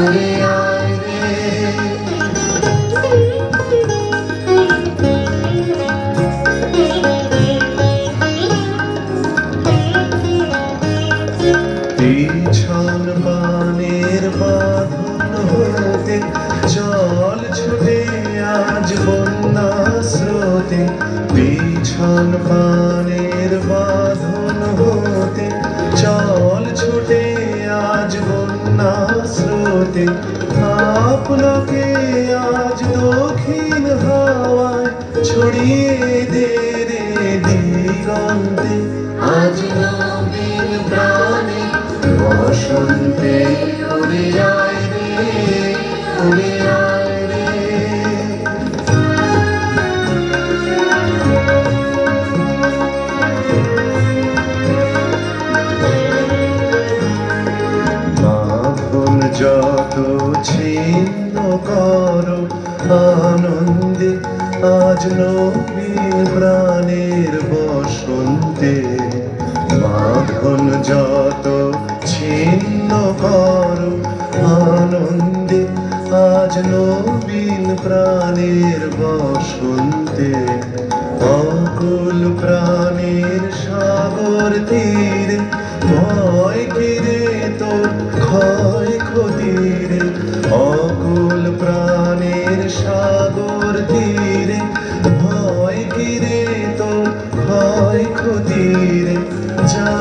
ওরে আয় রে। পিছন বানের বাঁধন হতে জল ছুটে আজ বন্যা স্রোতে, পিছন বানের বাঁধন হতে জল ছুটে আজ বন্যা স্রোতে, আপনাকে আজ দক্ষিণ হাওয়ায় ছড়িয়ে দে রে দিগন্তে। আজ নবীন প্রাণে বসন্তে উড়ে আয় রে, উড়ে আয় রে। বাঁধন যত ছিন্ন করো আনন্দে, আজ নবীন প্রাণের বসন্তে। বাঁধন যত ছিন্ন করো আনন্দে, আজ নবীন প্রাণের বসন্তে। অকুল প্রাণের সাগর তীরে ভয় কিরে তোর ক্ষয় ক্ষতিরে, অকুল প্রাণের সাগর তীরে ভয় কিরে তোর ক্ষয় ক্ষতিরে। যা